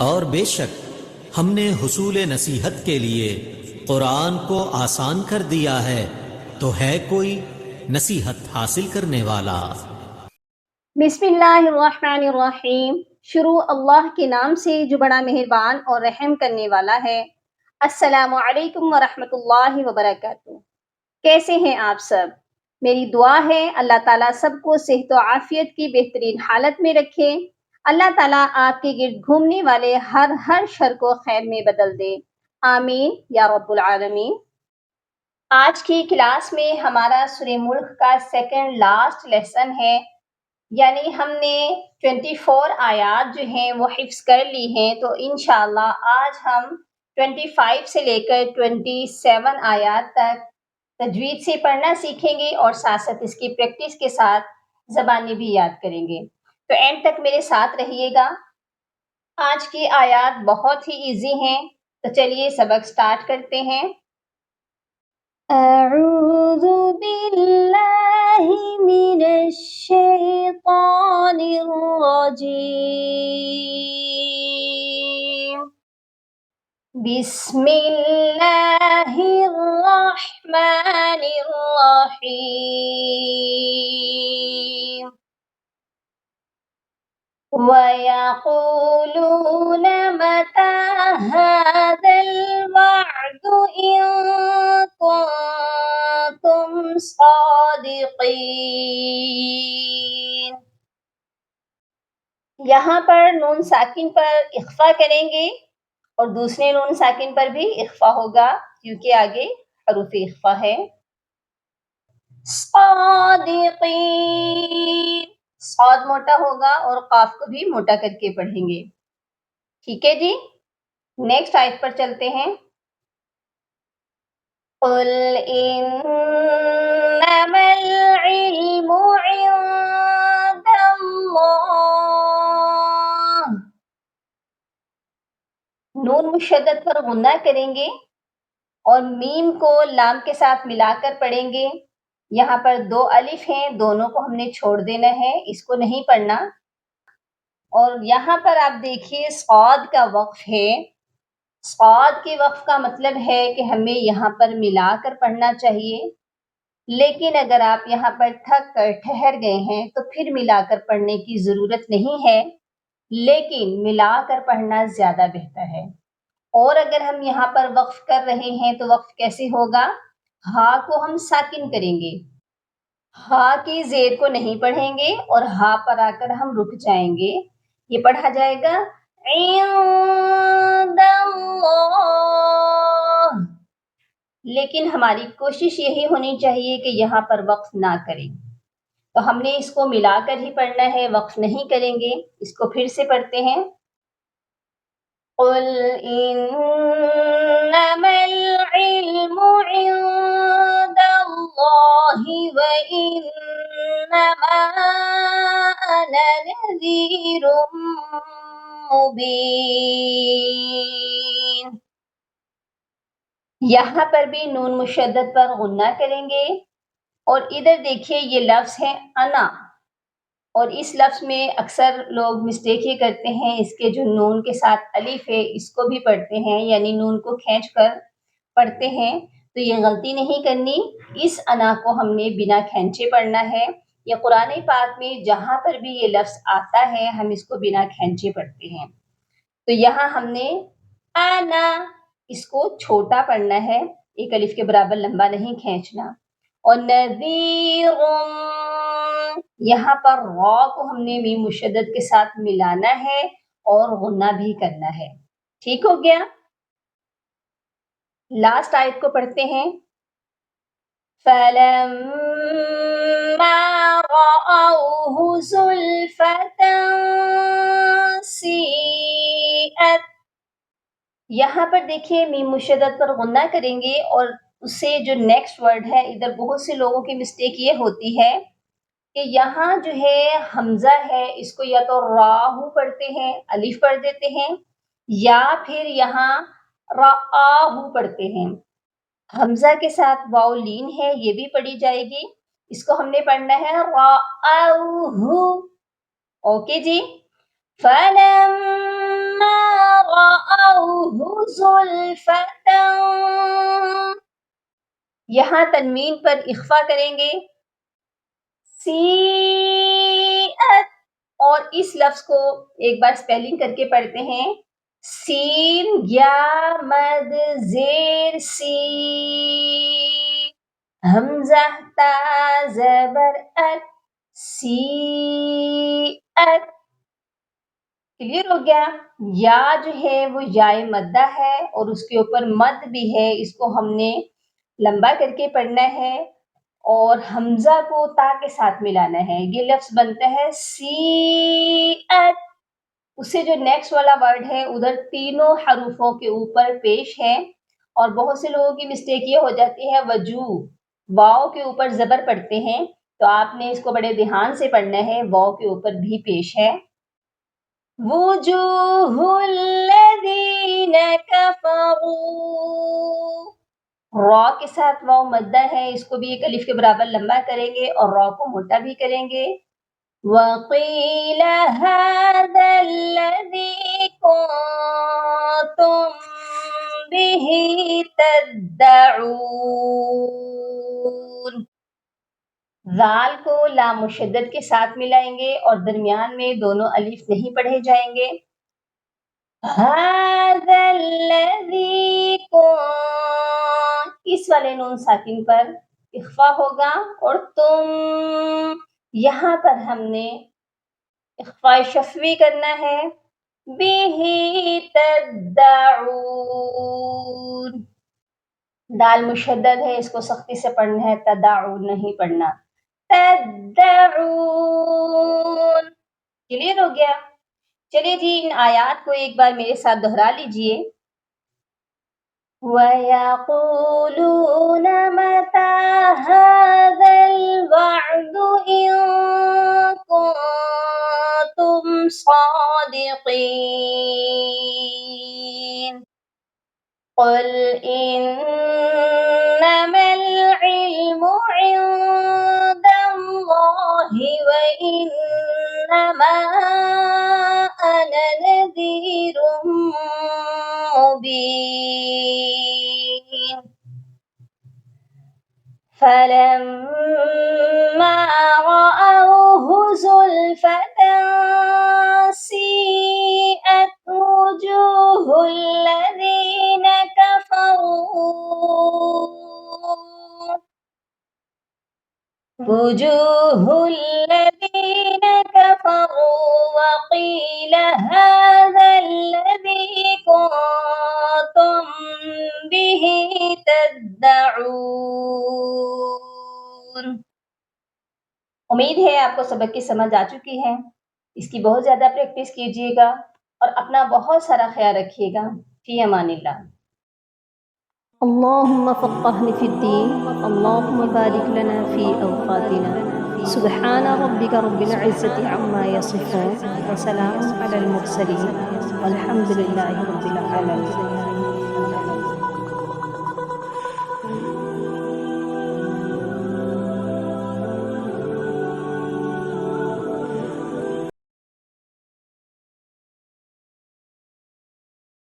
اور بے شک ہم نے حصول نصیحت کے لیے قرآن کو آسان کر دیا ہے، تو ہے کوئی نصیحت حاصل کرنے والا؟ بسم اللہ الرحمن الرحیم۔ شروع اللہ کے نام سے جو بڑا مہربان اور رحم کرنے والا ہے۔ السلام علیکم ورحمۃ اللہ وبرکاتہ۔ کیسے ہیں آپ سب؟ میری دعا ہے اللہ تعالیٰ سب کو صحت و عافیت کی بہترین حالت میں رکھے۔ اللہ تعالیٰ آپ کے گرد گھومنے والے ہر شر کو خیر میں بدل دے، آمین یا رب العالمین۔ آج کی کلاس میں ہمارا سورہ ملک کا سیکنڈ لاسٹ لیسن ہے، یعنی ہم نے 24 آیات جو ہیں وہ حفظ کر لی ہیں، تو انشاءاللہ آج ہم 25 سے لے کر 27 آیات تک تجوید سے پڑھنا سیکھیں گے، اور ساتھ ساتھ اس کی پریکٹس کے ساتھ زبانیں بھی یاد کریں گے۔ تو اینڈ تک میرے ساتھ رہیے گا۔ آج کی آیات بہت ہی ایزی ہیں، تو چلیے سبق سٹارٹ کرتے ہیں۔ اعوذ باللہ من الشیطان الرجیم، بسم اللہ الرحمن الرحیم۔ وَيَقُولُونَ مَتَى هَذَا الْوَعْدُ إِن كُنتُمْ صَادِقِينَ۔ یہاں پر نون ساکن پر اخفا کریں گے، اور دوسرے نون ساکن پر بھی اخفا ہوگا، کیونکہ آگے حروف اخفا ہے۔ صادقین، صاد موٹا ہوگا اور قاف کو بھی موٹا کر کے پڑھیں گے، ٹھیک ہے جی۔ نیکسٹ آیت پر چلتے ہیں۔ قُلْ إِنَّمَا الْعِلْمُ عِندَ اللَّهِ۔ نون مشدد پر غنہ کریں گے اور میم کو لام کے ساتھ ملا کر پڑھیں گے۔ یہاں پر دو الف ہیں، دونوں کو ہم نے چھوڑ دینا ہے، اس کو نہیں پڑھنا۔ اور یہاں پر آپ دیکھیے صاد کا وقف ہے۔ صاد کے وقف کا مطلب ہے کہ ہمیں یہاں پر ملا کر پڑھنا چاہیے، لیکن اگر آپ یہاں پر تھک کر ٹھہر گئے ہیں تو پھر ملا کر پڑھنے کی ضرورت نہیں ہے، لیکن ملا کر پڑھنا زیادہ بہتر ہے۔ اور اگر ہم یہاں پر وقف کر رہے ہیں تو وقف کیسے ہوگا؟ ہا کو ہم ساکن کریں گے، ہا کی زیر کو نہیں پڑھیں گے، اور ہا پر آ کر ہم رک جائیں گے۔ یہ پڑھا جائے گا عند اللہ، لیکن ہماری کوشش یہی ہونی چاہیے کہ یہاں پر وقف نہ کریں، تو ہم نے اس کو ملا کر ہی پڑھنا ہے، وقف نہیں کریں گے۔ اس کو پھر سے پڑھتے ہیں۔ قُلْ إِنَّمَا الْعِلْمُ عِندَ اللَّهِ وَإِنَّمَا أَنَا نَذِيرٌ مُبِينٌ۔ یہاں پر بھی نون مشدد پر غنہ کریں گے، اور ادھر دیکھیے یہ لفظ ہے انا، اور اس لفظ میں اکثر لوگ مسٹیک یہ کرتے ہیں، اس کے جو نون کے ساتھ الف ہے اس کو بھی پڑھتے ہیں، یعنی نون کو کھینچ کر پڑھتے ہیں، تو یہ غلطی نہیں کرنی۔ اس انا کو ہم نے بنا کھینچے پڑھنا ہے۔ یہ قرآن پاک میں جہاں پر بھی یہ لفظ آتا ہے ہم اس کو بنا کھینچے پڑھتے ہیں۔ تو یہاں ہم نے انا اس کو چھوٹا پڑھنا ہے، ایک الف کے برابر لمبا نہیں کھینچنا۔ اور نذیر، یہاں پر را کو ہم نے میم مشدد کے ساتھ ملانا ہے اور غنہ بھی کرنا ہے، ٹھیک ہو گیا۔ لاسٹ آیت کو پڑھتے ہیں۔ فَلَمَّا رَأَوْهُ زُلْفَةً سِیئَتْ، یہاں پر دیکھیے میم مشدد پر غنہ کریں گے، اور اس سے جو نیکسٹ ورڈ ہے، ادھر بہت سے لوگوں کی مسٹیک یہ ہوتی ہے کہ یہاں جو ہے حمزہ ہے اس کو یا تو راہو پڑھتے ہیں، الف پڑھ دیتے ہیں، یا پھر یہاں راہو پڑھتے ہیں۔ حمزہ کے ساتھ واو لین ہے، یہ بھی پڑھی جائے گی، اس کو ہم نے پڑھنا ہے راہو، اوکے جی۔ فَلَمَّا زلفتاً، یہاں تنوین پر اخفا کریں گے، سیئت، اور اس لفظ کو ایک بار سپیلنگ کر کے پڑھتے ہیں، سین یا مد زیر سی، حمزہ تا زبر ات، سیئت، کلیئر ہو گیا؟ یا جو ہے وہ یائے مدہ ہے اور اس کے اوپر مد بھی ہے، اس کو ہم نے لمبا کر کے پڑھنا ہے اور حمزہ کو تا کے ساتھ ملانا ہے، یہ لفظ بنتا ہے سیئت۔ اس سے جو نیکسٹ والا ورڈ ہے ادھر تینوں حروفوں کے اوپر پیش ہے، اور بہت سے لوگوں کی مسٹیک یہ ہو جاتی ہے وجوہ، واؤ کے اوپر زبر پڑھتے ہیں، تو آپ نے اس کو بڑے دھیان سے پڑھنا ہے، واؤ کے اوپر بھی پیش ہے۔ وجوہ الذین کفروا، را کے ساتھ واؤ مدہ ہے، اس کو بھی ایک الف کے برابر لمبا کریں گے اور را کو موٹا بھی کریں گے۔ وَقِيلَ هَذَا الَّذِي كُنتُم بِهِ تَدَّعُونَ، ذال کو لام مشدد کے ساتھ ملائیں گے اور درمیان میں دونوں الف نہیں پڑھے جائیں گے۔ هَذَا الَّذِي كُنتُم، اس والے نون ساکن پر اخفا ہوگا، اور تم یہاں پر ہم نے اخفاء شفوی کرنا ہے، بِهِ تَدَّعُونَ، دال مشدد ہے، اس کو سختی سے پڑھنا ہے، تدعون نہیں پڑھنا، تدعون، کلیئر ہو گیا؟ چلیے جی ان آیات کو ایک بار میرے ساتھ دہرا لیجئے۔ وَيَقُولُونَ مَتَى هَذَا الْوَعْدُ إِن كُنتُمْ صَادِقِينَ قُلْ إِنَّمَا الْعِلْمُ عِندَ اللَّهِ وَإِنَّمَا أَنَا نَذِيرٌ مُبِينٌ فَلَمَّا رَأَوْهُ زُلْفَةً سِيئَتْ وُجُوهُ الَّذِينَ كَفَرُوا وَقِيلَ هَذَا الَّذِي كُنتُم بِهِ تَدَّعُونَ۔ امید ہے آپ کو سبق کی سمجھ آ چکی ہے، اس کی بہت زیادہ پریکٹس کیجیے گا اور اپنا بہت سارا خیال رکھیے گا۔ فی امان اللہ۔ اللهم فقهنا في الدين، اللهم بارك لنا في أوقاتنا، سبحان ربك رب العزة عما يصفون، وسلام على المرسلين، والحمد لله رب العالمين۔